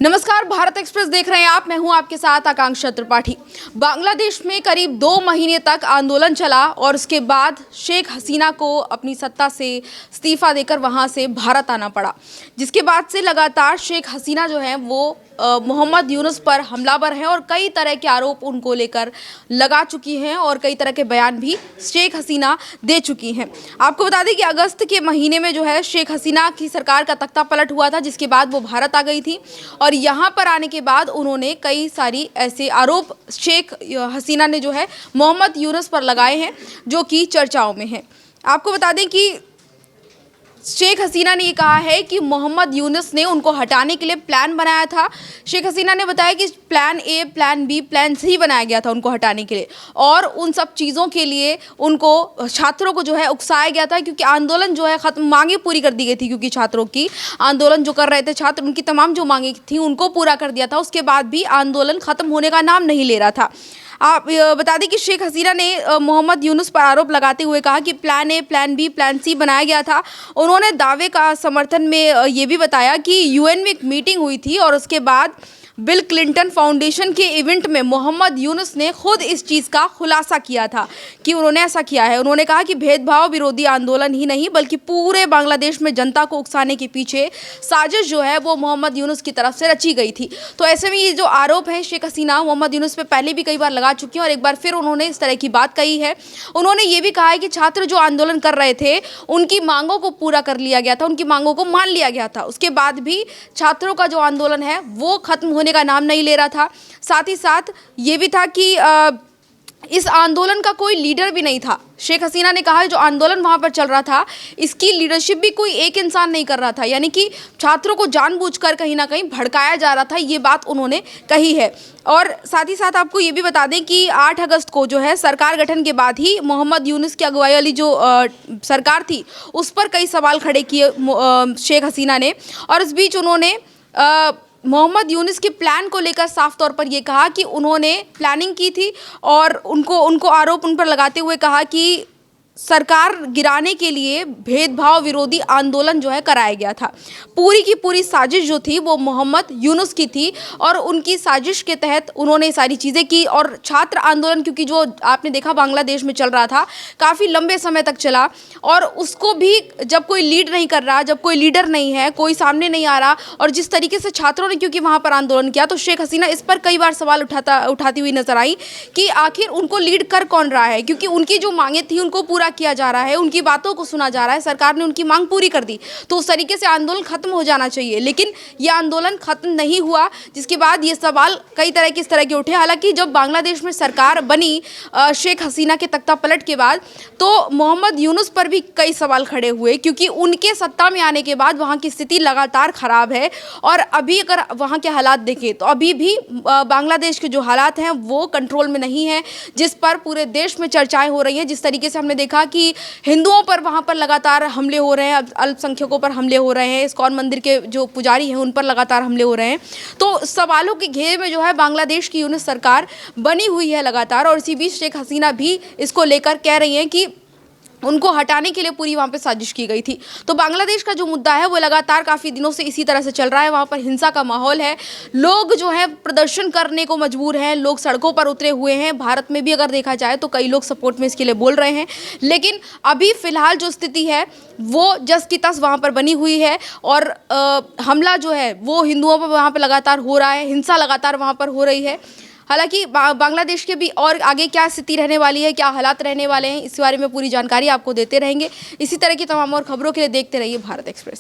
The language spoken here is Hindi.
नमस्कार, भारत एक्सप्रेस देख रहे हैं आप। मैं हूं आपके साथ आकांक्षा त्रिपाठी। बांग्लादेश में करीब 2 महीने तक आंदोलन चला और उसके बाद शेख हसीना को अपनी सत्ता से इस्तीफा देकर वहां से भारत आना पड़ा, जिसके बाद से लगातार शेख हसीना जो है वो मोहम्मद यूनुस पर हमलावर हैं और कई तरह के आरोप उनको लेकर लगा चुकी हैं और कई तरह के बयान भी शेख हसीना दे चुकी हैं। आपको बता दें कि अगस्त के महीने में जो है शेख हसीना की सरकार का तख्ता पलट हुआ था, जिसके बाद वो भारत आ गई थी और यहाँ पर आने के बाद उन्होंने कई सारी ऐसे आरोप शेख हसीना ने जो है मोहम्मद यूनुस पर लगाए हैं, जो कि चर्चाओं में हैं। आपको बता दें कि शेख हसीना ने ये कहा है कि मोहम्मद यूनुस ने उनको हटाने के लिए प्लान बनाया था। शेख हसीना ने बताया कि plan A, plan B, plan C बनाया गया था उनको हटाने के लिए और उन सब चीज़ों के लिए उनको छात्रों को जो है उकसाया गया था, क्योंकि आंदोलन जो है ख़त्म, मांगे पूरी कर दी गई थी, क्योंकि छात्रों की आंदोलन जो कर रहे थे छात्र, उनकी तमाम जो मांगे थी उनको पूरा कर दिया था। उसके बाद भी आंदोलन ख़त्म होने का नाम नहीं ले रहा था। आप बता दें कि शेख हसीना ने मोहम्मद यूनुस पर आरोप लगाते हुए कहा कि plan A, plan B, plan C बनाया गया था। उन्होंने दावे का समर्थन में ये भी बताया कि यूएन में एक मीटिंग हुई थी और उसके बाद बिल क्लिंटन फाउंडेशन के इवेंट में मोहम्मद यूनुस ने खुद इस चीज़ का खुलासा किया था कि उन्होंने ऐसा किया है। उन्होंने कहा कि भेदभाव विरोधी आंदोलन ही नहीं बल्कि पूरे बांग्लादेश में जनता को उकसाने के पीछे साजिश जो है वो मोहम्मद यूनुस की तरफ से रची गई थी। तो ऐसे में ये जो आरोप है शेख हसीना मोहम्मद यूनुस पे पहले भी कई बार लगा चुकी हैं और एक बार फिर उन्होंने इस तरह की बात कही है। उन्होंने ये भी कहा है कि छात्र जो आंदोलन कर रहे थे उनकी मांगों को पूरा कर लिया गया था, उनकी मांगों को मान लिया गया था। उसके बाद भी छात्रों का जो आंदोलन है वो खत्म का नाम नहीं ले रहा था। साथ ही साथ ये भी था कि इस आंदोलन का कोई लीडर भी नहीं था। शेख हसीना ने कहा जो आंदोलन वहाँ पर चल रहा था इसकी लीडरशिप भी कोई एक इंसान नहीं कर रहा था, यानी कि छात्रों को जानबूझकर कहीं ना कहीं भड़काया जा रहा था, ये बात उन्होंने कही है। और साथ ही साथ आपको ये भी बता दें कि 8 अगस्त को जो है सरकार गठन के बाद ही मोहम्मद यूनुस की अगुवाई वाली जो सरकार थी उस पर कई सवाल खड़े किए शेख हसीना ने और इस बीच उन्होंने मोहम्मद यूनुस के प्लान को लेकर साफ तौर पर यह कहा कि उन्होंने प्लानिंग की थी और उनको आरोप उन पर लगाते हुए कहा कि सरकार गिराने के लिए भेदभाव विरोधी आंदोलन जो है कराया गया था। पूरी की पूरी साजिश जो थी वो मोहम्मद यूनुस की थी और उनकी साजिश के तहत उन्होंने सारी चीज़ें की। और छात्र आंदोलन, क्योंकि जो आपने देखा बांग्लादेश में चल रहा था काफ़ी लंबे समय तक चला और उसको भी जब कोई लीड नहीं कर रहा, जब कोई लीडर नहीं है, कोई सामने नहीं आ रहा और जिस तरीके से छात्रों ने क्योंकि वहाँ पर आंदोलन किया, तो शेख हसीना इस पर कई बार सवाल उठाती हुई नजर आई कि आखिर उनको लीड कर कौन रहा है, क्योंकि उनकी जो मांगे थी उनको पूरा किया जा रहा है, उनकी बातों को सुना जा रहा है, सरकार ने उनकी मांग पूरी कर दी, तो उस तरीके से आंदोलन खत्म हो जाना चाहिए। लेकिन यह आंदोलन खत्म नहीं हुआ, जिसके बाद ये सवाल कई तरह के इस तरह के उठे। हालांकि जब बांग्लादेश में सरकार बनी शेख हसीना के तख्ता पलट के बाद, तो मोहम्मद यूनुस पर भी कई सवाल खड़े हुए, क्योंकि उनके सत्ता में आने के बाद वहाँ की स्थिति लगातार खराब है। और अभी अगर वहाँ के हालात देखें तो अभी भी बांग्लादेश के जो हालात हैं वो कंट्रोल में नहीं है, जिस पर पूरे देश में चर्चाएं हो रही हैं। जिस तरीके से हमने देखा कि हिंदुओं पर वहाँ पर लगातार हमले हो रहे हैं, अल्पसंख्यकों पर हमले हो रहे हैं, इस्कॉन मंदिर के जो पुजारी हैं उन पर लगातार हमले हो रहे हैं, तो सवालों के घेरे में जो है बांग्लादेश की यूनुस सरकार बनी हुई है लगातार। और इसी बीच शेख हसीना भी इसको लेकर कह रही हैं कि उनको हटाने के लिए पूरी वहाँ पे साजिश की गई थी। तो बांग्लादेश का जो मुद्दा है वो लगातार काफ़ी दिनों से इसी तरह से चल रहा है। वहाँ पर हिंसा का माहौल है, लोग जो है प्रदर्शन करने को मजबूर हैं, लोग सड़कों पर उतरे हुए हैं। भारत में भी अगर देखा जाए तो कई लोग सपोर्ट में इसके लिए बोल रहे हैं, लेकिन अभी फ़िलहाल जो स्थिति है वो जस की तस वहाँ पर बनी हुई है और हमला जो है वो हिंदुओं पर वहाँ पर लगातार हो रहा है, हिंसा लगातार वहाँ पर हो रही है। हालांकि बांग्लादेश के भी और आगे क्या स्थिति रहने वाली है, क्या हालात रहने वाले हैं, इस बारे में पूरी जानकारी आपको देते रहेंगे। इसी तरह की तमाम और खबरों के लिए देखते रहिए भारत एक्सप्रेस।